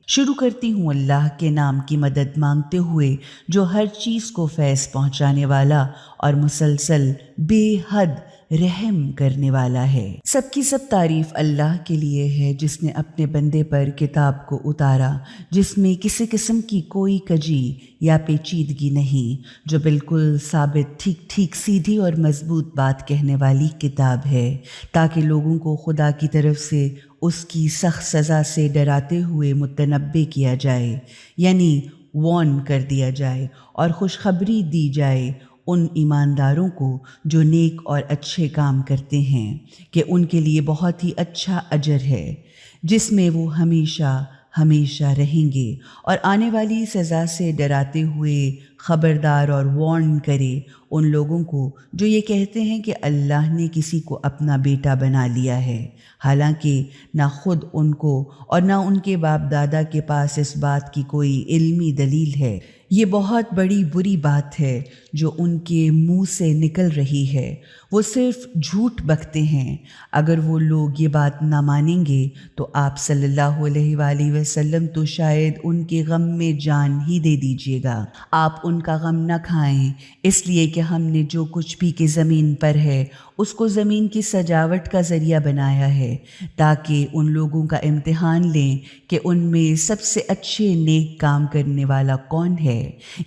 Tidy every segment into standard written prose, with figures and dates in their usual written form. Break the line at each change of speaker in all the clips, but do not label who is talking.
شروع کرتی ہوں اللہ کے نام کی مدد مانگتے ہوئے جو ہر چیز کو فیض پہنچانے والا اور مسلسل بے حد رحم کرنے والا ہے۔ سب کی سب تعریف اللہ کے لیے ہے جس نے اپنے بندے پر کتاب کو اتارا جس میں کسی قسم کی کوئی کجی یا پیچیدگی نہیں، جو بالکل ثابت ٹھیک ٹھیک سیدھی اور مضبوط بات کہنے والی کتاب ہے، تاکہ لوگوں کو خدا کی طرف سے اس کی سخت سزا سے ڈراتے ہوئے متنبہ کیا جائے، یعنی وارن کر دیا جائے اور خوشخبری دی جائے ان ایمانداروں کو جو نیک اور اچھے کام کرتے ہیں کہ ان کے لیے بہت ہی اچھا اجر ہے جس میں وہ ہمیشہ ہمیشہ رہیں گے، اور آنے والی سزا سے ڈراتے ہوئے خبردار اور وارن کرے ان لوگوں کو جو یہ کہتے ہیں کہ اللہ نے کسی کو اپنا بیٹا بنا لیا ہے، حالانکہ نہ خود ان کو اور نہ ان کے باپ دادا کے پاس اس بات کی کوئی علمی دلیل ہے۔ یہ بہت بڑی بری بات ہے جو ان کے منہ سے نکل رہی ہے، وہ صرف جھوٹ بکتے ہیں۔ اگر وہ لوگ یہ بات نہ مانیں گے تو آپ صلی اللہ علیہ وآلہ وسلم تو شاید ان کے غم میں جان ہی دے دیجیے گا۔ آپ ان کا غم نہ کھائیں، اس لیے کہ ہم نے جو کچھ بھی کہ زمین پر ہے اس کو زمین کی سجاوٹ کا ذریعہ بنایا ہے، تاکہ ان لوگوں کا امتحان لیں کہ ان میں سب سے اچھے نیک کام کرنے والا کون ہے،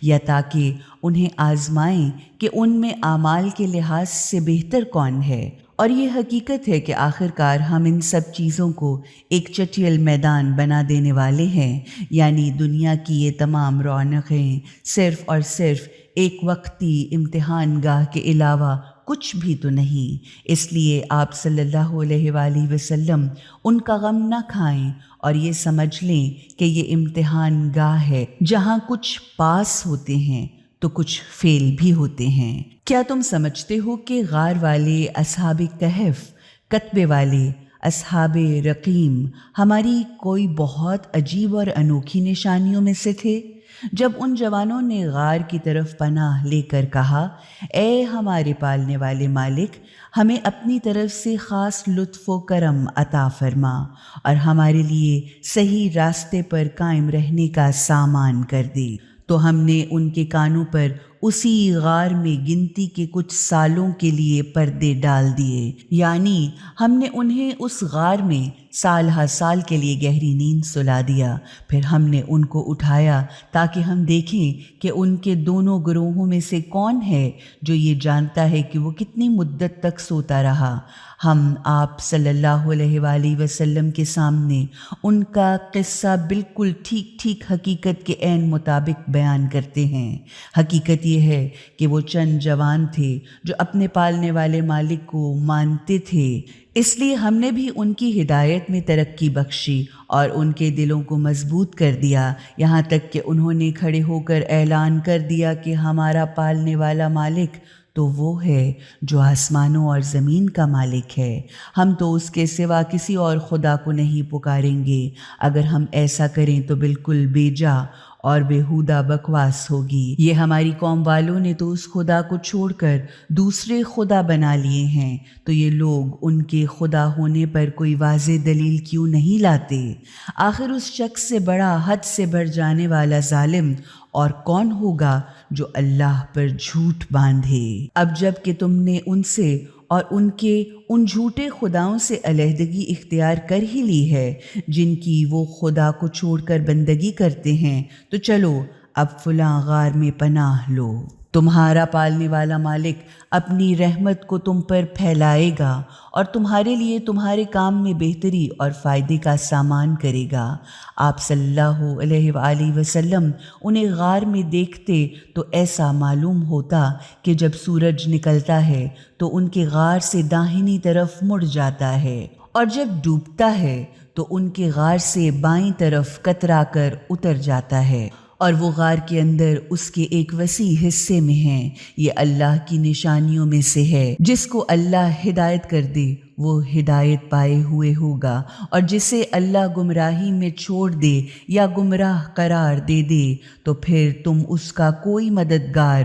یا تاکہ انہیں آزمائیں کہ ان میں اعمال کے لحاظ سے بہتر کون ہے۔ اور یہ حقیقت ہے کہ آخر کار ہم ان سب چیزوں کو ایک چٹیل میدان بنا دینے والے ہیں، یعنی دنیا کی یہ تمام رونقیں صرف اور صرف ایک وقتی امتحان گاہ کے علاوہ کچھ بھی تو نہیں۔ اس لیے آپ صلی اللہ علیہ وآلہ وسلم ان کا غم نہ کھائیں اور یہ سمجھ لیں کہ یہ امتحان گاہ ہے جہاں کچھ پاس ہوتے ہیں تو کچھ فیل بھی ہوتے ہیں۔ کیا تم سمجھتے ہو کہ غار والے اصحاب کہف، کتبے والے اصحاب رقیم ہماری کوئی بہت عجیب اور انوکھی نشانیوں میں سے تھے؟ جب ان جوانوں نے غار کی طرف پناہ لے کر کہا، اے ہمارے پالنے والے مالک، ہمیں اپنی طرف سے خاص لطف و کرم عطا فرما اور ہمارے لیے صحیح راستے پر قائم رہنے کا سامان کر دے، تو ہم نے ان کے کانوں پر اسی غار میں گنتی کے کچھ سالوں کے لیے پردے ڈال دیے، یعنی ہم نے انہیں اس غار میں سال ہر سال کے لیے گہری نیند سلا دیا۔ پھر ہم نے ان کو اٹھایا تاکہ ہم دیکھیں کہ ان کے دونوں گروہوں میں سے کون ہے جو یہ جانتا ہے کہ وہ کتنی مدت تک سوتا رہا۔ ہم آپ صلی اللہ علیہ وآلہ وسلم کے سامنے ان کا قصہ بالکل ٹھیک ٹھیک حقیقت کے عین مطابق بیان کرتے ہیں۔ حقیقت یہ ہے کہ وہ چند جوان تھے جو اپنے پالنے والے مالک کو مانتے تھے، اس لیے ہم نے بھی ان کی ہدایت میں ترقی بخشی اور ان کے دلوں کو مضبوط کر دیا، یہاں تک کہ انہوں نے کھڑے ہو کر اعلان کر دیا کہ ہمارا پالنے والا مالک تو وہ ہے جو آسمانوں اور زمین کا مالک ہے، ہم تو اس کے سوا کسی اور خدا کو نہیں پکاریں گے۔ اگر ہم ایسا کریں تو بالکل بے جا اور بیہودہ بکواس ہوگی۔ یہ ہماری قوم والوں نے تو اس خدا کو چھوڑ کر دوسرے خدا بنا لیے ہیں، تو یہ لوگ ان کے خدا ہونے پر کوئی واضح دلیل کیوں نہیں لاتے؟ آخر اس شخص سے بڑا، حد سے بڑھ جانے والا ظالم اور کون ہوگا جو اللہ پر جھوٹ باندھے؟ اب جب کہ تم نے ان سے اور ان کے ان جھوٹے خداؤں سے علیحدگی اختیار کر ہی لی ہے جن کی وہ خدا کو چھوڑ کر بندگی کرتے ہیں، تو چلو اب فلاں غار میں پناہ لو۔ تمہارا پالنے والا مالک اپنی رحمت کو تم پر پھیلائے گا اور تمہارے لیے تمہارے کام میں بہتری اور فائدے کا سامان کرے گا۔ آپ صلی اللہ علیہ وآلہ وسلم انہیں غار میں دیکھتے تو ایسا معلوم ہوتا کہ جب سورج نکلتا ہے تو ان کے غار سے داہنی طرف مڑ جاتا ہے، اور جب ڈوبتا ہے تو ان کے غار سے بائیں طرف کترا کر اتر جاتا ہے، اور وہ غار کے اندر اس کے ایک وسیع حصے میں ہیں۔ یہ اللہ کی نشانیوں میں سے ہے۔ جس کو اللہ ہدایت کر دے وہ ہدایت پائے ہوئے ہوگا، اور جسے اللہ گمراہی میں چھوڑ دے یا گمراہ قرار دے دے تو پھر تم اس کا کوئی مددگار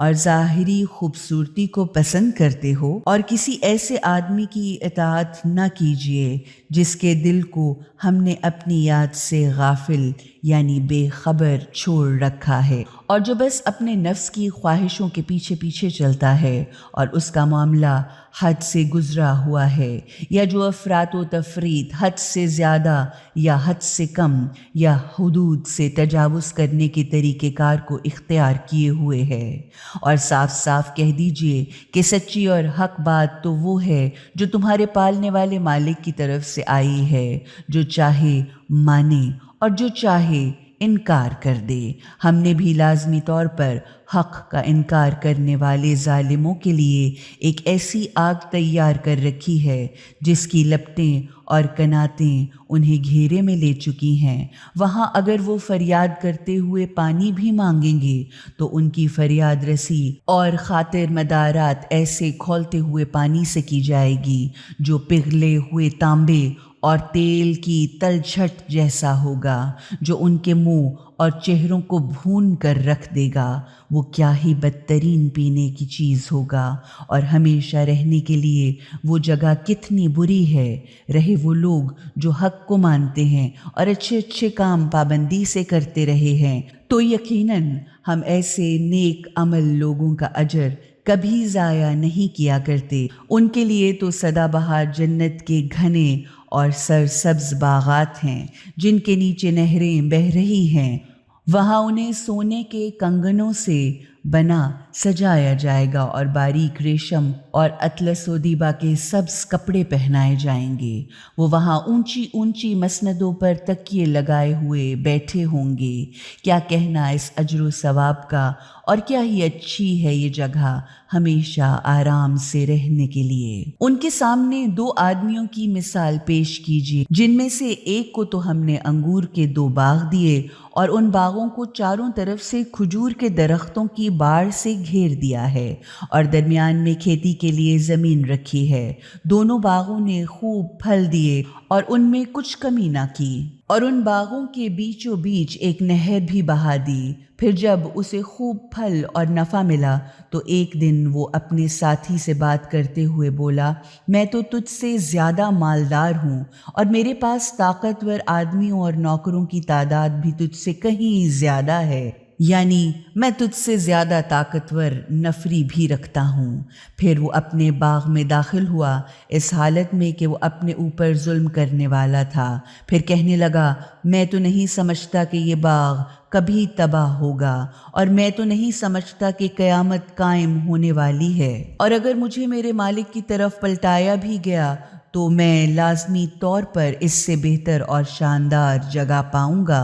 اور ظاہری خوبصورتی کو پسند کرتے ہو اور کسی ایسے آدمی کی اطاعت نہ کیجیے جس کے دل کو ہم نے اپنی یاد سے غافل یعنی بے خبر چھوڑ رکھا ہے، اور جو بس اپنے نفس کی خواہشوں کے پیچھے پیچھے چلتا ہے اور اس کا معاملہ حد سے گزرا ہوا ہے، یا جو افراط و تفریط، حد سے زیادہ یا حد سے کم یا حدود سے تجاوز کرنے کے طریقہ کار کو اختیار کیے ہوئے ہے۔ اور صاف صاف کہہ دیجئے کہ سچی اور حق بات تو وہ ہے جو تمہارے پالنے والے مالک کی طرف سے آئی ہے، جو چاہے مانے اور جو چاہے انکار کر دے۔ ہم نے بھی لازمی طور پر حق کا انکار کرنے والے ظالموں کے لیے ایک ایسی آگ تیار کر رکھی ہے جس کی لپٹیں اور کناتیں انہیں گھیرے میں لے چکی ہیں۔ وہاں اگر وہ فریاد کرتے ہوئے پانی بھی مانگیں گے تو ان کی فریاد رسی اور خاطر مدارات ایسے کھولتے ہوئے پانی سے کی جائے گی جو پگھلے ہوئے تانبے اور تیل کی تلچھٹ جیسا ہوگا، جو ان کے منہ اور چہروں کو بھون کر رکھ دے گا۔ وہ کیا ہی بدترین پینے کی چیز ہوگا، اور ہمیشہ رہنے کے لیے وہ جگہ کتنی بری ہے۔ رہے وہ لوگ جو حق کو مانتے ہیں اور اچھے اچھے کام پابندی سے کرتے رہے ہیں، تو یقیناً ہم ایسے نیک عمل لوگوں کا اجر کبھی ضائع نہیں کیا کرتے۔ ان کے لیے تو سدا بہار جنت کے گھنے اور سرسبز باغات ہیں جن کے نیچے نہریں بہہ رہی ہیں۔ وہاں انہیں سونے کے کنگنوں سے بنا سجایا جائے گا اور باریک ریشم اور اطلس و دیبا کے سبز کپڑے پہنائے جائیں گے۔ وہ وہاں اونچی اونچی مسندوں پر تکیے لگائے ہوئے بیٹھے ہوں گے۔ کیا کہنا اس اجر و ثواب کا، اور کیا ہی اچھی ہے یہ جگہ ہمیشہ آرام سے رہنے کے لیے۔ ان کے سامنے دو آدمیوں کی مثال پیش کیجیے، جن میں سے ایک کو تو ہم نے انگور کے 2 باغ دیے اور ان باغوں کو چاروں طرف سے کھجور کے درختوں کی باڑ سے گھیر دیا ہے، اور درمیان میں کھیتی کے لیے زمین رکھی ہے۔ دونوں باغوں نے خوب پھل دیے اور ان میں کچھ کمی نہ کی، اور ان باغوں کے بیچوں بیچ ایک نہر بھی بہا دی۔ پھر جب اسے خوب پھل اور نفع ملا تو ایک دن وہ اپنے ساتھی سے بات کرتے ہوئے بولا، میں تو تجھ سے زیادہ مالدار ہوں، اور میرے پاس طاقتور آدمیوں اور نوکروں کی تعداد بھی تجھ سے کہیں زیادہ ہے، یعنی میں تجھ سے زیادہ طاقتور نفری بھی رکھتا ہوں۔ پھر وہ اپنے باغ میں داخل ہوا اس حالت میں کہ وہ اپنے اوپر ظلم کرنے والا تھا۔ پھر کہنے لگا، میں تو نہیں سمجھتا کہ یہ باغ کبھی تباہ ہوگا، اور میں تو نہیں سمجھتا کہ قیامت قائم ہونے والی ہے، اور اگر مجھے میرے مالک کی طرف پلٹایا بھی گیا تو میں لازمی طور پر اس سے بہتر اور شاندار جگہ پاؤں گا۔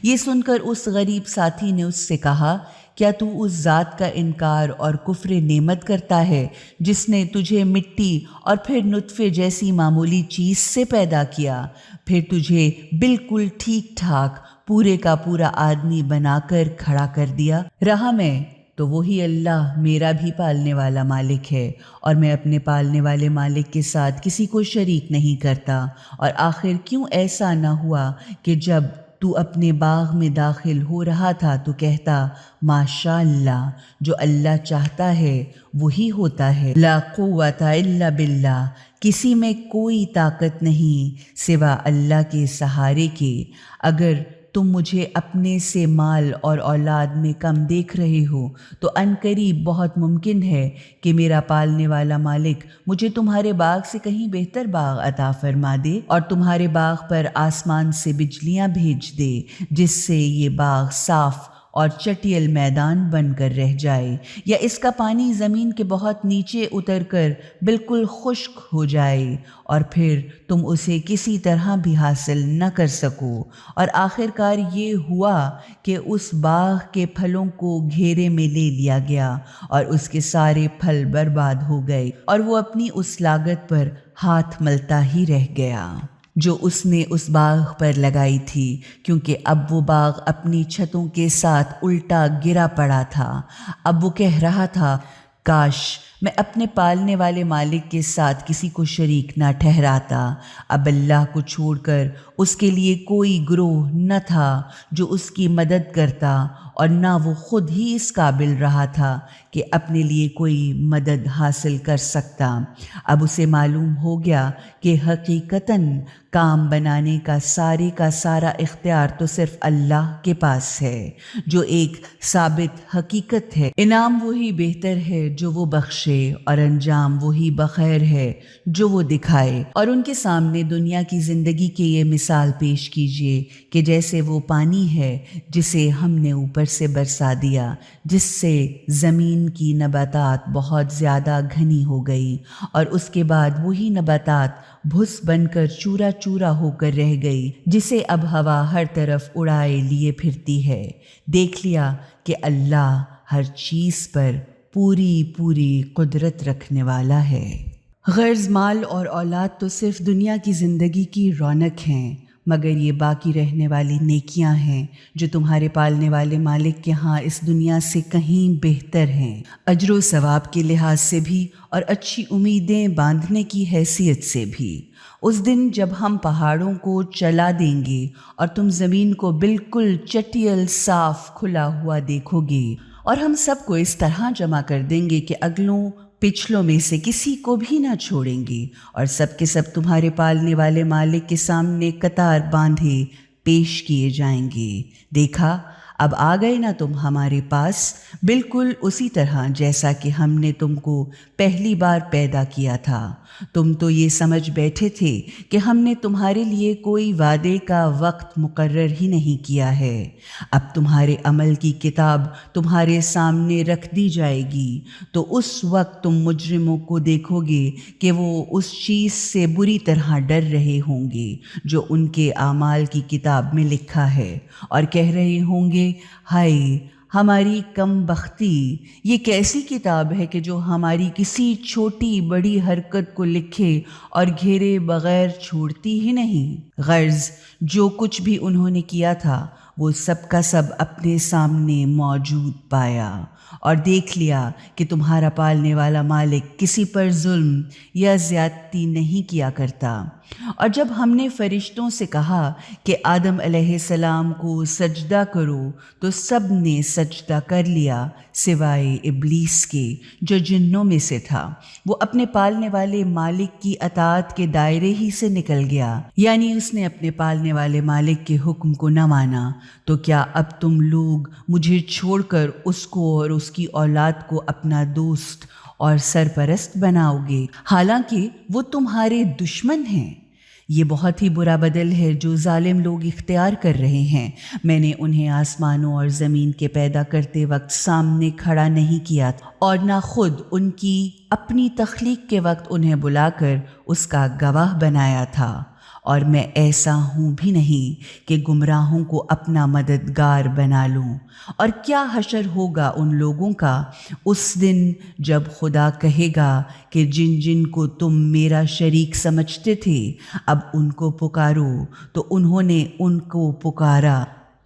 یہ سن کر اس غریب ساتھی نے اس سے کہا، کیا تو اس ذات کا انکار اور کفر نعمت کرتا ہے جس نے تجھے مٹی اور پھر نطفے جیسی معمولی چیز سے پیدا کیا، پھر تجھے بالکل ٹھیک ٹھاک پورے کا پورا آدمی بنا کر کھڑا کر دیا؟ رہا میں تو وہی اللہ میرا بھی پالنے والا مالک ہے، اور میں اپنے پالنے والے مالک کے ساتھ کسی کو شریک نہیں کرتا۔ اور آخر کیوں ایسا نہ ہوا کہ جب تو اپنے باغ میں داخل ہو رہا تھا تو کہتا، ماشاء اللہ، جو اللہ چاہتا ہے وہی ہوتا ہے، لا قوت الا باللہ، کسی میں کوئی طاقت نہیں سوا اللہ کے سہارے کے۔ اگر تم مجھے اپنے سے مال اور اولاد میں کم دیکھ رہے ہو تو عنقریب بہت ممکن ہے کہ میرا پالنے والا مالک مجھے تمہارے باغ سے کہیں بہتر باغ عطا فرما دے، اور تمہارے باغ پر آسمان سے بجلیاں بھیج دے جس سے یہ باغ صاف اور چٹیل میدان بن کر رہ جائے، یا اس کا پانی زمین کے بہت نیچے اتر کر بالکل خشک ہو جائے اور پھر تم اسے کسی طرح بھی حاصل نہ کر سکو۔ اور آخر کار یہ ہوا کہ اس باغ کے پھلوں کو گھیرے میں لے لیا گیا اور اس کے سارے پھل برباد ہو گئے، اور وہ اپنی اس لاگت پر ہاتھ ملتا ہی رہ گیا جو اس نے اس باغ پر لگائی تھی، کیونکہ اب وہ باغ اپنی چھتوں کے ساتھ الٹا گرا پڑا تھا۔ اب وہ کہہ رہا تھا، کاش میں اپنے پالنے والے مالک کے ساتھ کسی کو شریک نہ ٹھہراتا۔ اب اللہ کو چھوڑ کر اس کے لیے کوئی گروہ نہ تھا جو اس کی مدد کرتا، اور نہ وہ خود ہی اس قابل رہا تھا کہ اپنے لیے کوئی مدد حاصل کر سکتا۔ اب اسے معلوم ہو گیا کہ حقیقتاً کام بنانے کا سارا اختیار تو صرف اللہ کے پاس ہے، جو ایک ثابت حقیقت ہے۔ انعام وہی بہتر ہے جو وہ بخشے، اور انجام وہی بخیر ہے جو وہ دکھائے۔ اور ان کے سامنے دنیا کی زندگی کی یہ مثال پیش کیجیے کہ جیسے وہ پانی ہے جسے ہم نے اوپر سے برسا دیا، جس سے زمین کی نباتات بہت زیادہ گھنی ہو گئی، اور اس کے بعد وہی نباتات بھس بن کر چورا چورا ہو کر رہ گئی، جسے اب ہوا ہر طرف اڑائے لیے پھرتی ہے۔ دیکھ لیا کہ اللہ ہر چیز پر پوری قدرت رکھنے والا ہے۔ غرض مال اور اولاد تو صرف دنیا کی زندگی کی رونق ہیں، مگر یہ باقی رہنے والی نیکیاں ہیں جو تمہارے پالنے والے مالک کے ہاں اس دنیا سے کہیں بہتر ہیں، اجر و ثواب کے لحاظ سے بھی اور اچھی امیدیں باندھنے کی حیثیت سے بھی۔ اس دن جب ہم پہاڑوں کو چلا دیں گے اور تم زمین کو بالکل چٹیل صاف کھلا ہوا دیکھو گے، اور ہم سب کو اس طرح جمع کر دیں گے کہ اگلوں پچھلوں میں سے کسی کو بھی نہ چھوڑیں گے، اور سب کے سب تمہارے پالنے والے مالک کے سامنے قطار باندھے پیش کیے جائیں گے۔ دیکھا، اب آ گئے نا تم ہمارے پاس، بالکل اسی طرح جیسا کہ ہم نے تم کو پہلی بار پیدا کیا تھا۔ تم تو یہ سمجھ بیٹھے تھے کہ ہم نے تمہارے لیے کوئی وعدے کا وقت مقرر ہی نہیں کیا ہے۔ اب تمہارے عمل کی کتاب تمہارے سامنے رکھ دی جائے گی، تو اس وقت تم مجرموں کو دیکھو گے کہ وہ اس چیز سے بری طرح ڈر رہے ہوں گے جو ان کے اعمال کی کتاب میں لکھا ہے، اور کہہ رہے ہوں گے، ہائے ہماری کم بختی، یہ کیسی کتاب ہے کہ جو ہماری کسی چھوٹی بڑی حرکت کو لکھے اور گھیرے بغیر چھوڑتی ہی نہیں۔ غرض جو کچھ بھی انہوں نے کیا تھا وہ سب کا سب اپنے سامنے موجود پایا، اور دیکھ لیا کہ تمہارا پالنے والا مالک کسی پر ظلم یا زیادتی نہیں کیا کرتا۔ اور جب ہم نے فرشتوں سے کہا کہ آدم علیہ السلام کو سجدہ کرو تو سب نے سجدہ کر لیا سوائے ابلیس کے جو جنوں میں سے تھا۔ وہ اپنے پالنے والے مالک کی اطاعت کے دائرے ہی سے نکل گیا، یعنی اس نے اپنے پالنے والے مالک کے حکم کو نہ مانا۔ تو کیا اب تم لوگ مجھے چھوڑ کر اس کو اور اس کی اولاد کو اپنا دوست اور سرپرست بناؤ گے، حالانکہ وہ تمہارے دشمن ہیں؟ یہ بہت ہی برا بدل ہے جو ظالم لوگ اختیار کر رہے ہیں۔ میں نے انہیں آسمانوں اور زمین کے پیدا کرتے وقت سامنے کھڑا نہیں کیا اور نہ خود ان کی اپنی تخلیق کے وقت انہیں بلا کر اس کا گواہ بنایا تھا، اور میں ایسا ہوں بھی نہیں کہ گمراہوں کو اپنا مددگار بنا لوں۔ اور کیا حشر ہوگا ان لوگوں کا اس دن جب خدا کہے گا کہ جن جن کو تم میرا شریک سمجھتے تھے اب ان کو پکارو، تو انہوں نے ان کو پکارا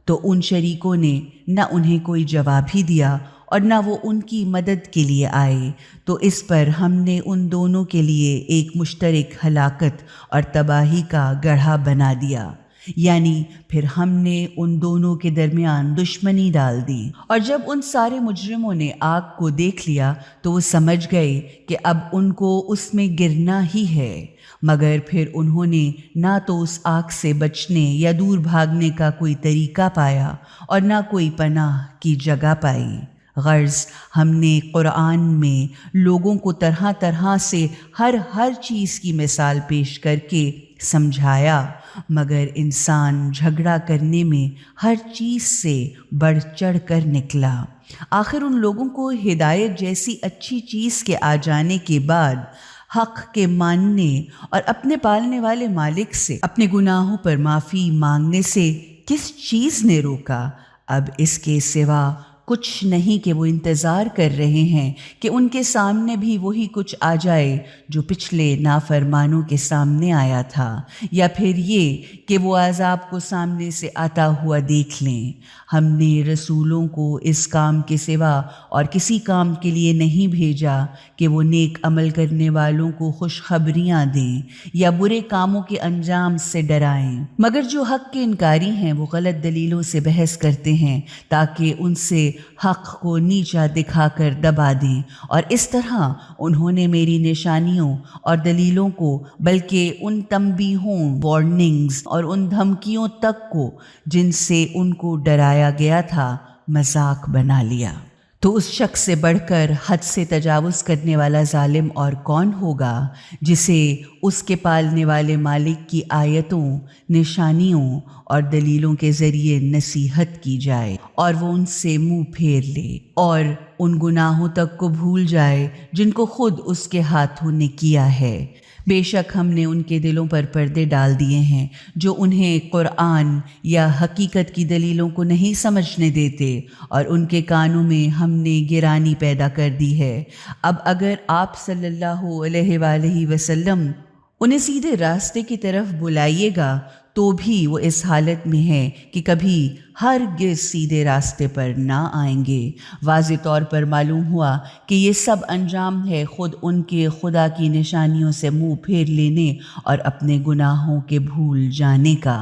تو ان شریکوں نے نہ انہیں کوئی جواب ہی دیا اور نہ وہ ان کی مدد کے لیے آئے، تو اس پر ہم نے ان دونوں کے لیے ایک مشترک ہلاکت اور تباہی کا گڑھا بنا دیا، یعنی پھر ہم نے ان دونوں کے درمیان دشمنی ڈال دی۔ اور جب ان سارے مجرموں نے آگ کو دیکھ لیا تو وہ سمجھ گئے کہ اب ان کو اس میں گرنا ہی ہے، مگر پھر انہوں نے نہ تو اس آگ سے بچنے یا دور بھاگنے کا کوئی طریقہ پایا اور نہ کوئی پناہ کی جگہ پائی۔ غرض ہم نے قرآن میں لوگوں کو طرح طرح سے ہر چیز کی مثال پیش کر کے سمجھایا، مگر انسان جھگڑا کرنے میں ہر چیز سے بڑھ چڑھ کر نکلا۔ آخر ان لوگوں کو ہدایت جیسی اچھی چیز کے آ جانے کے بعد حق کے ماننے اور اپنے پالنے والے مالک سے اپنے گناہوں پر معافی مانگنے سے کس چیز نے روکا؟ اب اس کے سوا کچھ نہیں کہ وہ انتظار کر رہے ہیں کہ ان کے سامنے بھی وہی کچھ آ جائے جو پچھلے نافرمانوں کے سامنے آیا تھا، یا پھر یہ کہ وہ عذاب کو سامنے سے آتا ہوا دیکھ لیں۔ ہم نے رسولوں کو اس کام کے سوا اور کسی کام کے لیے نہیں بھیجا کہ وہ نیک عمل کرنے والوں کو خوشخبریاں دیں یا برے کاموں کے انجام سے ڈرائیں، مگر جو حق کے انکاری ہیں وہ غلط دلیلوں سے بحث کرتے ہیں تاکہ ان سے حق کو نیچا دکھا کر دبا دیں، اور اس طرح انہوں نے میری نشانیوں اور دلیلوں کو، بلکہ ان تنبیہوں، وارننگز اور ان دھمکیوں تک کو جن سے ان کو ڈرایا گیا تھا، مذاق بنا لیا۔ تو اس شخص سے بڑھ کر حد سے تجاوز کرنے والا ظالم اور کون ہوگا جسے اس کے پالنے والے مالک کی آیتوں، نشانیوں اور دلیلوں کے ذریعے نصیحت کی جائے اور وہ ان سے منہ پھیر لے اور ان گناہوں تک کو بھول جائے جن کو خود اس کے ہاتھوں نے کیا ہے۔ بے شک ہم نے ان کے دلوں پر پردے ڈال دیے ہیں جو انہیں قرآن یا حقیقت کی دلیلوں کو نہیں سمجھنے دیتے، اور ان کے کانوں میں ہم نے گرانی پیدا کر دی ہے۔ اب اگر آپ صلی اللہ علیہ وآلہ وسلم انہیں سیدھے راستے کی طرف بلائیے گا تو بھی وہ اس حالت میں ہیں کہ کبھی ہرگز سیدھے راستے پر نہ آئیں گے۔ واضح طور پر معلوم ہوا کہ یہ سب انجام ہے خود ان کے خدا کی نشانیوں سے منہ پھیر لینے اور اپنے گناہوں کے بھول جانے کا،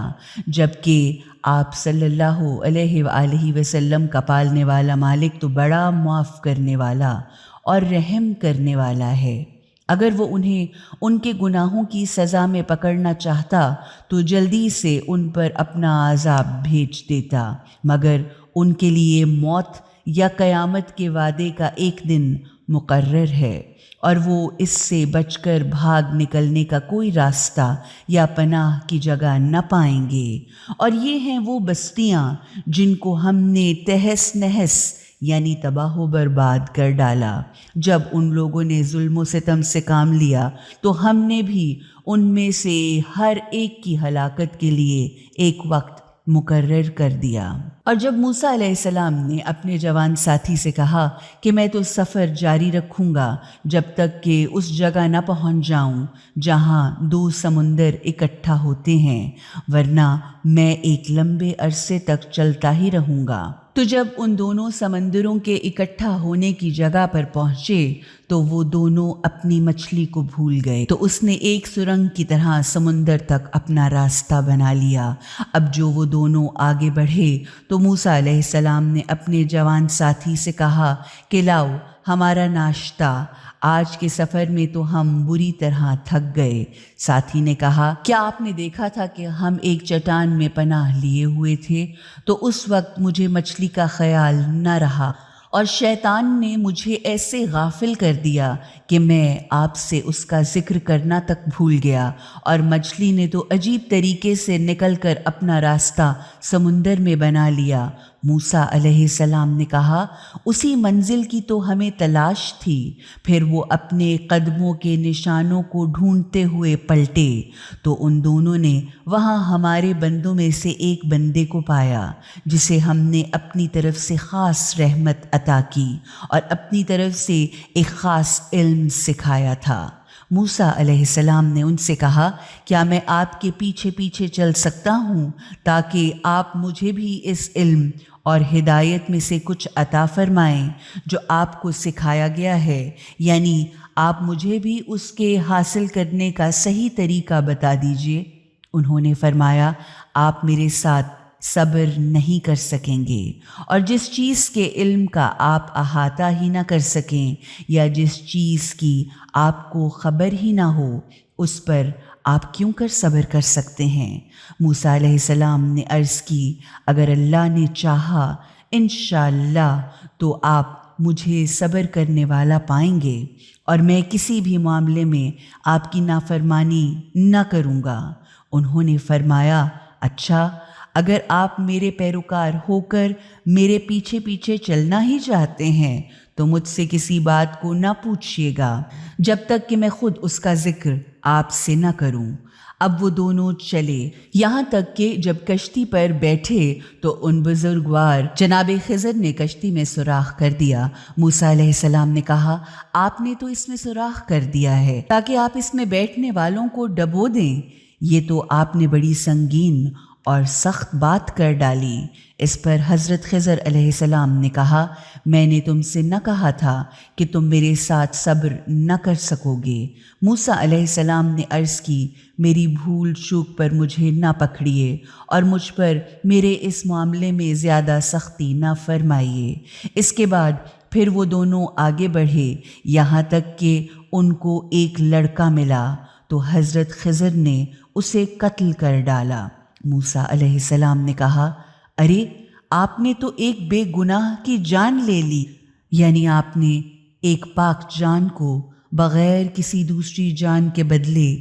جبکہ آپ صلی اللہ علیہ وآلہ وسلم کا پالنے والا مالک تو بڑا معاف کرنے والا اور رحم کرنے والا ہے۔ اگر وہ انہیں ان کے گناہوں کی سزا میں پکڑنا چاہتا تو جلدی سے ان پر اپنا عذاب بھیج دیتا، مگر ان کے لیے موت یا قیامت کے وعدے کا ایک دن مقرر ہے، اور وہ اس سے بچ کر بھاگ نکلنے کا کوئی راستہ یا پناہ کی جگہ نہ پائیں گے۔ اور یہ ہیں وہ بستیاں جن کو ہم نے تہس نہس یعنی تباہ و برباد کر ڈالا۔ جب ان لوگوں نے ظلم و ستم سے کام لیا تو ہم نے بھی ان میں سے ہر ایک کی ہلاکت کے لیے ایک وقت مقرر کر دیا۔ اور جب موسیٰ علیہ السلام نے اپنے جوان ساتھی سے کہا کہ میں تو سفر جاری رکھوں گا جب تک کہ اس جگہ نہ پہنچ جاؤں جہاں دو سمندر اکٹھا ہوتے ہیں، ورنہ میں ایک لمبے عرصے تک چلتا ہی رہوں گا، تو جب ان دونوں سمندروں کے اکٹھا ہونے کی جگہ پر پہنچے تو وہ دونوں اپنی مچھلی کو بھول گئے، تو اس نے ایک سرنگ کی طرح سمندر تک اپنا راستہ بنا لیا۔ اب جو وہ دونوں آگے بڑھے تو موسیٰ علیہ السلام نے اپنے جوان ساتھی سے کہا کہ لاؤ ہمارا ناشتہ، آج کے سفر میں تو ہم بری طرح تھک گئے۔ ساتھی نے کہا، کیا آپ نے دیکھا تھا کہ ہم ایک چٹان میں پناہ لیے ہوئے تھے؟ تو اس وقت مجھے مچھلی کا خیال نہ رہا اور شیطان نے مجھے ایسے غافل کر دیا کہ میں آپ سے اس کا ذکر کرنا تک بھول گیا، اور مچھلی نے تو عجیب طریقے سے نکل کر اپنا راستہ سمندر میں بنا لیا۔ موسیٰ علیہ السلام نے کہا، اسی منزل کی تو ہمیں تلاش تھی۔ پھر وہ اپنے قدموں کے نشانوں کو ڈھونڈتے ہوئے پلٹے تو ان دونوں نے وہاں ہمارے بندوں میں سے ایک بندے کو پایا جسے ہم نے اپنی طرف سے خاص رحمت عطا کی اور اپنی طرف سے ایک خاص علم سکھایا تھا۔ موسیٰ علیہ السلام نے ان سے کہا، کیا میں آپ کے پیچھے پیچھے چل سکتا ہوں تاکہ آپ مجھے بھی اس علم اور ہدایت میں سے کچھ عطا فرمائیں جو آپ کو سکھایا گیا ہے، یعنی آپ مجھے بھی اس کے حاصل کرنے کا صحیح طریقہ بتا دیجیے۔ انہوں نے فرمایا، آپ میرے ساتھ صبر نہیں کر سکیں گے، اور جس چیز کے علم کا آپ احاطہ ہی نہ کر سکیں یا جس چیز کی آپ کو خبر ہی نہ ہو، اس پر آپ کیوں کر صبر کر سکتے ہیں؟ موسیٰ علیہ السلام نے عرض کی، اگر اللہ نے چاہا انشاءاللہ تو آپ مجھے صبر کرنے والا پائیں گے، اور میں کسی بھی معاملے میں آپ کی نافرمانی نہ کروں گا۔ انہوں نے فرمایا، اچھا، اگر آپ میرے پیروکار ہو کر میرے پیچھے پیچھے چلنا ہی چاہتے ہیں تو مجھ سے کسی بات کو نہ پوچھیے گا جب تک کہ میں خود اس کا ذکر آپ سے نہ کروں۔ اب وہ دونوں چلے، یہاں تک کہ جب کشتی پر بیٹھے تو ان بزرگوار جناب خضر نے کشتی میں سوراخ کر دیا۔ موسیٰ علیہ السلام نے کہا، آپ نے تو اس میں سوراخ کر دیا ہے تاکہ آپ اس میں بیٹھنے والوں کو ڈبو دیں، یہ تو آپ نے بڑی سنگین اور سخت بات کر ڈالی۔ اس پر حضرت خضر علیہ السلام نے کہا، میں نے تم سے نہ کہا تھا کہ تم میرے ساتھ صبر نہ کر سکو گے؟ موسیٰ علیہ السلام نے عرض کی، میری بھول چوک پر مجھے نہ پکڑیے اور مجھ پر میرے اس معاملے میں زیادہ سختی نہ فرمائیے۔ اس کے بعد پھر وہ دونوں آگے بڑھے، یہاں تک کہ ان کو ایک لڑکا ملا تو حضرت خضر نے اسے قتل کر ڈالا۔ موسیٰ علیہ السلام نے کہا، ارے آپ نے تو ایک بے گناہ کی جان لے لی، یعنی آپ نے ایک پاک جان کو بغیر کسی دوسری جان کے بدلے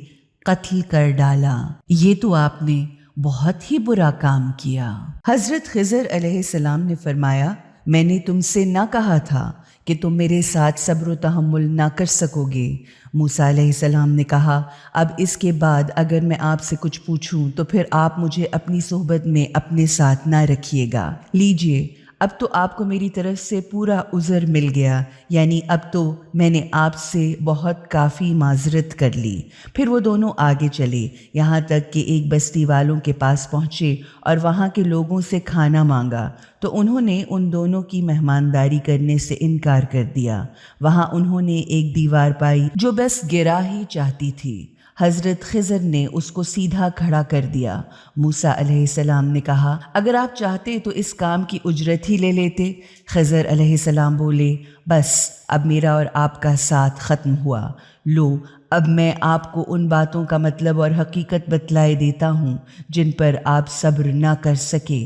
قتل کر ڈالا، یہ تو آپ نے بہت ہی برا کام کیا۔ حضرت خضر علیہ السلام نے فرمایا، میں نے تم سے نہ کہا تھا کہ تم میرے ساتھ صبر و تحمل نہ کر سکو گے؟ موسیٰ علیہ السلام نے کہا، اب اس کے بعد اگر میں آپ سے کچھ پوچھوں تو پھر آپ مجھے اپنی صحبت میں اپنے ساتھ نہ رکھیے گا۔ لیجئے، اب تو آپ کو میری طرف سے پورا عذر مل گیا، یعنی اب تو میں نے آپ سے بہت کافی معذرت کر لی۔ پھر وہ دونوں آگے چلے، یہاں تک کہ ایک بستی والوں کے پاس پہنچے اور وہاں کے لوگوں سے کھانا مانگا تو انہوں نے ان دونوں کی مہمانداری کرنے سے انکار کر دیا۔ وہاں انہوں نے ایک دیوار پائی جو بس گرا ہی چاہتی تھی۔ حضرت خضر نے اس کو سیدھا کھڑا کر دیا۔ موسیٰ علیہ السلام نے کہا، اگر آپ چاہتے تو اس کام کی اجرت ہی لے لیتے۔ خضر علیہ السلام بولے، بس اب میرا اور آپ کا ساتھ ختم ہوا، لو اب میں آپ کو ان باتوں کا مطلب اور حقیقت بتلائے دیتا ہوں جن پر آپ صبر نہ کر سکے۔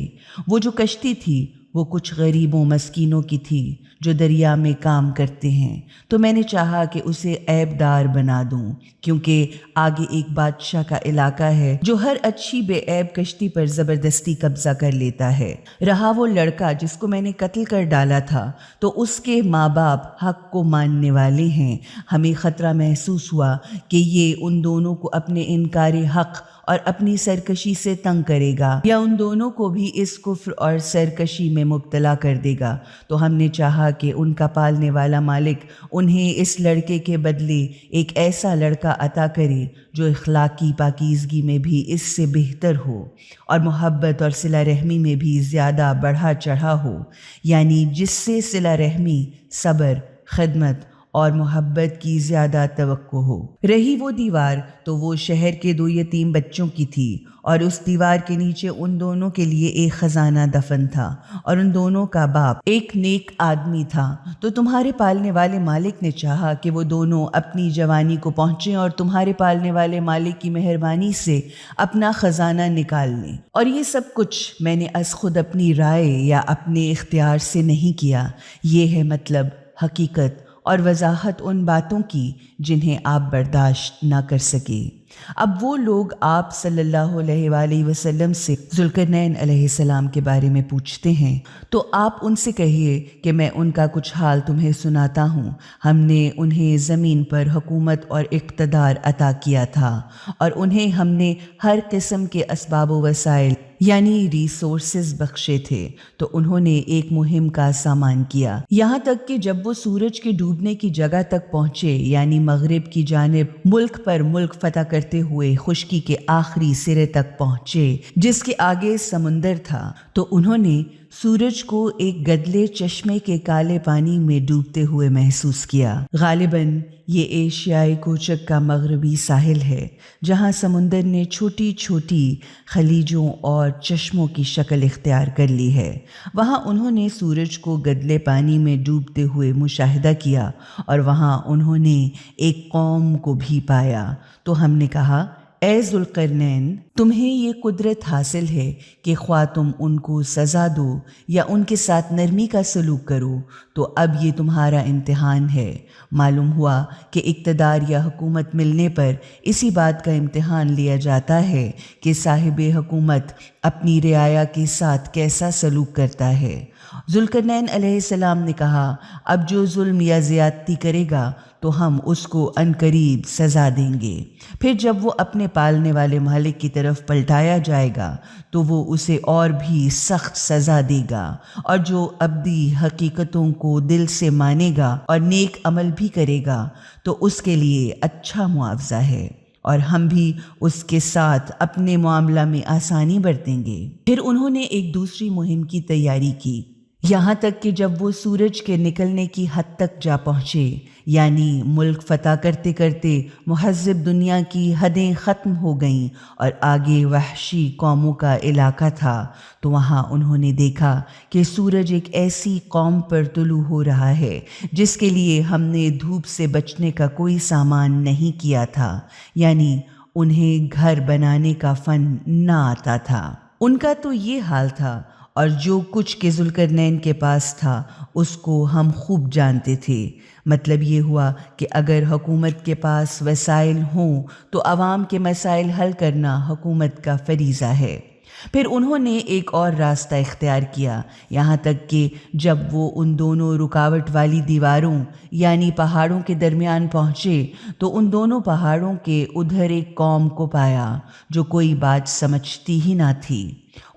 وہ جو کشتی تھی وہ کچھ غریبوں مسکینوں کی تھی جو دریا میں کام کرتے ہیں، تو میں نے چاہا کہ اسے عیب دار بنا دوں، کیونکہ آگے ایک بادشاہ کا علاقہ ہے جو ہر اچھی بے عیب کشتی پر زبردستی قبضہ کر لیتا ہے۔ رہا وہ لڑکا جس کو میں نے قتل کر ڈالا تھا تو اس کے ماں باپ حق کو ماننے والے ہیں۔ ہمیں خطرہ محسوس ہوا کہ یہ ان دونوں کو اپنے انکار حق اور اپنی سرکشی سے تنگ کرے گا یا ان دونوں کو بھی اس کفر اور سرکشی میں مبتلا کر دے گا، تو ہم نے چاہا کہ ان کا پالنے والا مالک انہیں اس لڑکے کے بدلے ایک ایسا لڑکا عطا کرے جو اخلاقی پاکیزگی میں بھی اس سے بہتر ہو اور محبت اور صلہ رحمی میں بھی زیادہ بڑھا چڑھا ہو، یعنی جس سے صلہ رحمی، صبر، خدمت اور محبت کی زیادہ توقع ہو۔ رہی وہ دیوار تو وہ شہر کے 2 یتیم بچوں کی تھی، اور اس دیوار کے نیچے ان دونوں کے لیے ایک خزانہ دفن تھا، اور ان دونوں کا باپ ایک نیک آدمی تھا۔ تو تمہارے پالنے والے مالک نے چاہا کہ وہ دونوں اپنی جوانی کو پہنچیں اور تمہارے پالنے والے مالک کی مہربانی سے اپنا خزانہ نکال لیں، اور یہ سب کچھ میں نے از خود اپنی رائے یا اپنے اختیار سے نہیں کیا۔ یہ ہے مطلب، حقیقت اور وضاحت ان باتوں کی جنہیں آپ برداشت نہ کر سکے۔ اب وہ لوگ آپ صلی اللہ علیہ وآلہ وسلم سے ذوالقرنین علیہ السلام کے بارے میں پوچھتے ہیں، تو آپ ان سے کہیے کہ میں ان کا کچھ حال تمہیں سناتا ہوں۔ ہم نے انہیں زمین پر حکومت اور اقتدار عطا کیا تھا، اور انہیں ہم نے ہر قسم کے اسباب و وسائل یعنی ریسورسز بخشے تھے، تو انہوں نے ایک مہم کا سامان کیا، یہاں تک کہ جب وہ سورج کے ڈوبنے کی جگہ تک پہنچے، یعنی مغرب کی جانب، ملک پر ملک فتح کرتے ہوئے خشکی کے آخری سرے تک پہنچے جس کے آگے سمندر تھا، تو انہوں نے سورج کو ایک گدلے چشمے کے کالے پانی میں ڈوبتے ہوئے محسوس کیا۔ غالباً یہ ایشیائی کوچک کا مغربی ساحل ہے، جہاں سمندر نے چھوٹی چھوٹی خلیجوں اور چشموں کی شکل اختیار کر لی ہے۔ وہاں انہوں نے سورج کو گدلے پانی میں ڈوبتے ہوئے مشاہدہ کیا، اور وہاں انہوں نے ایک قوم کو بھی پایا۔ تو ہم نے کہا، اے ذوالقرنین، تمہیں یہ قدرت حاصل ہے کہ خواہ تم ان کو سزا دو یا ان کے ساتھ نرمی کا سلوک کرو، تو اب یہ تمہارا امتحان ہے۔ معلوم ہوا کہ اقتدار یا حکومت ملنے پر اسی بات کا امتحان لیا جاتا ہے کہ صاحب حکومت اپنی رعایا کے ساتھ کیسا سلوک کرتا ہے۔ ذوالقرنین علیہ السلام نے کہا اب جو ظلم یا زیادتی کرے گا تو ہم اس کو عنقریب سزا دیں گے، پھر جب وہ اپنے پالنے والے مالک کی طرف پلٹایا جائے گا تو وہ اسے اور بھی سخت سزا دے گا، اور جو ابدی حقیقتوں کو دل سے مانے گا اور نیک عمل بھی کرے گا تو اس کے لیے اچھا معاوضہ ہے، اور ہم بھی اس کے ساتھ اپنے معاملہ میں آسانی برتیں گے۔ پھر انہوں نے ایک دوسری مہم کی تیاری کی، یہاں تک کہ جب وہ سورج کے نکلنے کی حد تک جا پہنچے، یعنی ملک فتح کرتے کرتے مہذب دنیا کی حدیں ختم ہو گئیں اور آگے وحشی قوموں کا علاقہ تھا، تو وہاں انہوں نے دیکھا کہ سورج ایک ایسی قوم پر طلوع ہو رہا ہے جس کے لیے ہم نے دھوپ سے بچنے کا کوئی سامان نہیں کیا تھا، یعنی انہیں گھر بنانے کا فن نہ آتا تھا۔ ان کا تو یہ حال تھا، اور جو کچھ کہ ذوالقرنین کے پاس تھا اس کو ہم خوب جانتے تھے۔ مطلب یہ ہوا کہ اگر حکومت کے پاس وسائل ہوں تو عوام کے مسائل حل کرنا حکومت کا فریضہ ہے۔ پھر انہوں نے ایک اور راستہ اختیار کیا، یہاں تک کہ جب وہ ان دونوں رکاوٹ والی دیواروں یعنی پہاڑوں کے درمیان پہنچے تو ان دونوں پہاڑوں کے ادھر ایک قوم کو پایا جو کوئی بات سمجھتی ہی نہ تھی۔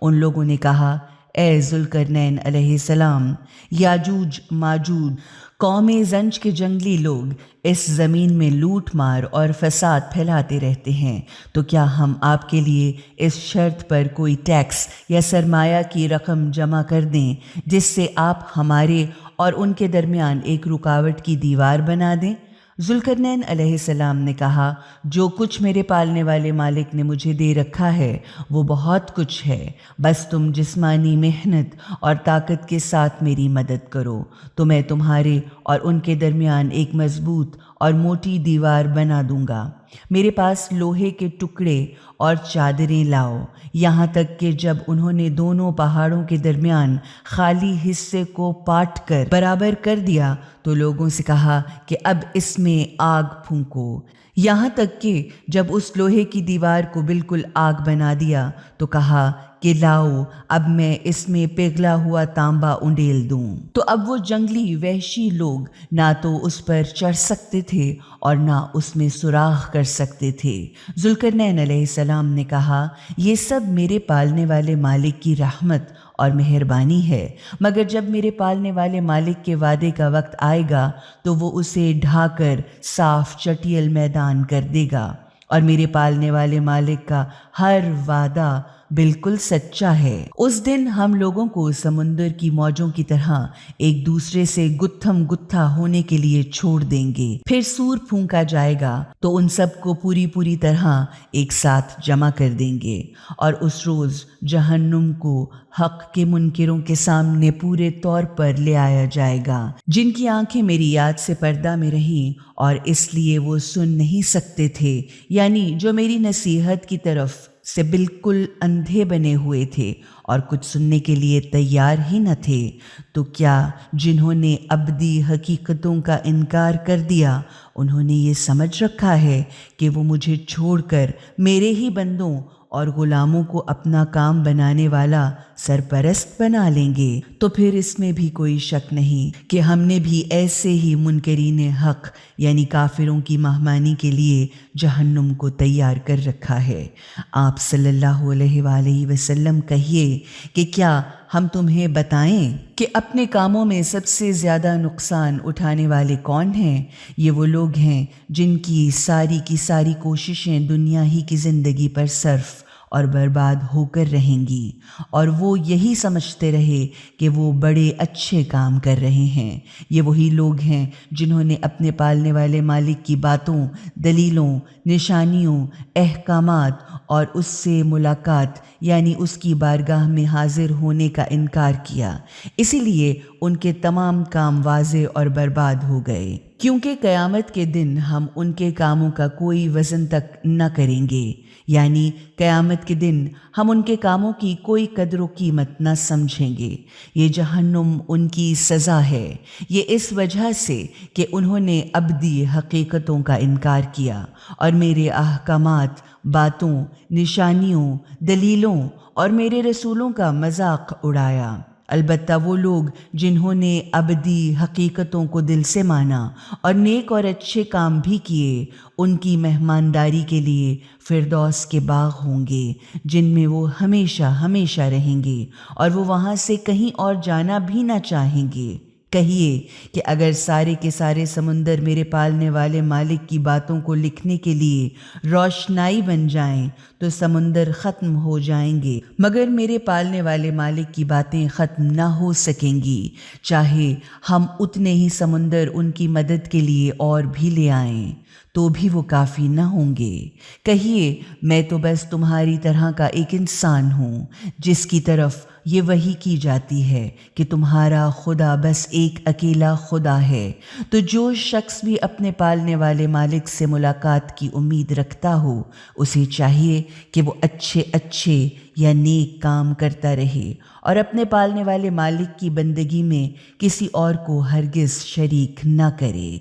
ان لوگوں نے کہا اے ذوالقرنین علیہ السلام، یاجوج ماجوج قوم زنج کے جنگلی لوگ اس زمین میں لوٹ مار اور فساد پھیلاتے رہتے ہیں، تو کیا ہم آپ کے لیے اس شرط پر کوئی ٹیکس یا سرمایہ کی رقم جمع کر دیں جس سے آپ ہمارے اور ان کے درمیان ایک رکاوٹ کی دیوار بنا دیں؟ ذوالقرنین علیہ السلام نے کہا جو کچھ میرے پالنے والے مالک نے مجھے دے رکھا ہے وہ بہت کچھ ہے، بس تم جسمانی محنت اور طاقت کے ساتھ میری مدد کرو تو میں تمہارے اور ان کے درمیان ایک مضبوط اور موٹی دیوار بنا دوں گا۔ میرے پاس لوہے کے ٹکڑے اور چادریں لاؤ۔ یہاں تک کہ جب انہوں نے دونوں پہاڑوں کے درمیان خالی حصے کو پاٹ کر برابر کر دیا تو لوگوں سے کہا کہ اب اس میں آگ پھونکو۔ یہاں تک کہ جب اس لوہے کی دیوار کو بالکل آگ بنا دیا تو کہا کہ لاؤ اب میں اس میں پگھلا ہوا تانبا انڈیل دوں۔ تو اب وہ جنگلی وحشی لوگ نہ تو اس پر چڑھ سکتے تھے اور نہ اس میں سوراخ کر سکتے تھے۔ ذوالقرنین علیہ السلام نے کہا یہ سب میرے پالنے والے مالک کی رحمت اور مہربانی ہے، مگر جب میرے پالنے والے مالک کے وعدے کا وقت آئے گا تو وہ اسے ڈھا کر صاف چٹیل میدان کر دے گا، اور میرے پالنے والے مالک کا ہر وعدہ بالکل سچا ہے۔ اس دن ہم لوگوں کو سمندر کی موجوں کی طرح ایک دوسرے سے گتھم گتھا ہونے کے لیے چھوڑ دیں گے، پھر سور پھونکا جائے گا تو ان سب کو پوری طرح ایک ساتھ جمع کر دیں گے، اور اس روز جہنم کو حق کے منکروں کے سامنے پورے طور پر لے آیا جائے گا، جن کی آنکھیں میری یاد سے پردہ میں رہیں اور اس لیے وہ سن نہیں سکتے تھے، یعنی جو میری نصیحت کی طرف سے بالکل اندھے بنے ہوئے تھے اور کچھ سننے کے لیے تیار ہی نہ تھے۔ تو کیا جنہوں نے ابدی حقیقتوں کا انکار کر دیا انہوں نے یہ سمجھ رکھا ہے کہ وہ مجھے چھوڑ کر میرے ہی بندوں اور غلاموں کو اپنا کام بنانے والا سرپرست بنا لیں گے؟ تو پھر اس میں بھی کوئی شک نہیں کہ ہم نے بھی ایسے ہی منکرین حق یعنی کافروں کی مہمانی کے لیے جہنم کو تیار کر رکھا ہے۔ آپ صلی اللہ علیہ وآلہ وسلم کہیے کہ کیا ہم تمہیں بتائیں کہ اپنے کاموں میں سب سے زیادہ نقصان اٹھانے والے کون ہیں؟ یہ وہ لوگ ہیں جن کی ساری کوششیں دنیا ہی کی زندگی پر صرف اور برباد ہو کر رہیں گی، اور وہ یہی سمجھتے رہے کہ وہ بڑے اچھے کام کر رہے ہیں۔ یہ وہی لوگ ہیں جنہوں نے اپنے پالنے والے مالک کی باتوں، دلیلوں، نشانیوں، احکامات اور اس سے ملاقات یعنی اس کی بارگاہ میں حاضر ہونے کا انکار کیا، اسی لیے ان کے تمام کام واضح اور برباد ہو گئے، کیونکہ قیامت کے دن ہم ان کے کاموں کا کوئی وزن تک نہ کریں گے، یعنی قیامت کے دن ہم ان کے کاموں کی کوئی قدر و قیمت نہ سمجھیں گے۔ یہ جہنم ان کی سزا ہے، یہ اس وجہ سے کہ انہوں نے ابدی حقیقتوں کا انکار کیا اور میرے احکامات، باتوں، نشانیوں، دلیلوں اور میرے رسولوں کا مذاق اڑایا۔ البتہ وہ لوگ جنہوں نے ابدی حقیقتوں کو دل سے مانا اور نیک اور اچھے کام بھی کیے، ان کی مہمانداری کے لیے فردوس کے باغ ہوں گے جن میں وہ ہمیشہ ہمیشہ رہیں گے، اور وہ وہاں سے کہیں اور جانا بھی نہ چاہیں گے۔ کہیے کہ اگر سارے کے سارے سمندر میرے پالنے والے مالک کی باتوں کو لکھنے کے لیے روشنائی بن جائیں تو سمندر ختم ہو جائیں گے، مگر میرے پالنے والے مالک کی باتیں ختم نہ ہو سکیں گی، چاہے ہم اتنے ہی سمندر ان کی مدد کے لیے اور بھی لے آئیں تو بھی وہ کافی نہ ہوں گے۔ کہیے میں تو بس تمہاری طرح کا ایک انسان ہوں جس کی طرف یہ وحی کی جاتی ہے کہ تمہارا خدا بس ایک اکیلا خدا ہے۔ تو جو شخص بھی اپنے پالنے والے مالک سے ملاقات کی امید رکھتا ہو، اسے چاہیے کہ وہ اچھے اچھے یا نیک کام کرتا رہے اور اپنے پالنے والے مالک کی بندگی میں کسی اور کو ہرگز شریک نہ کرے۔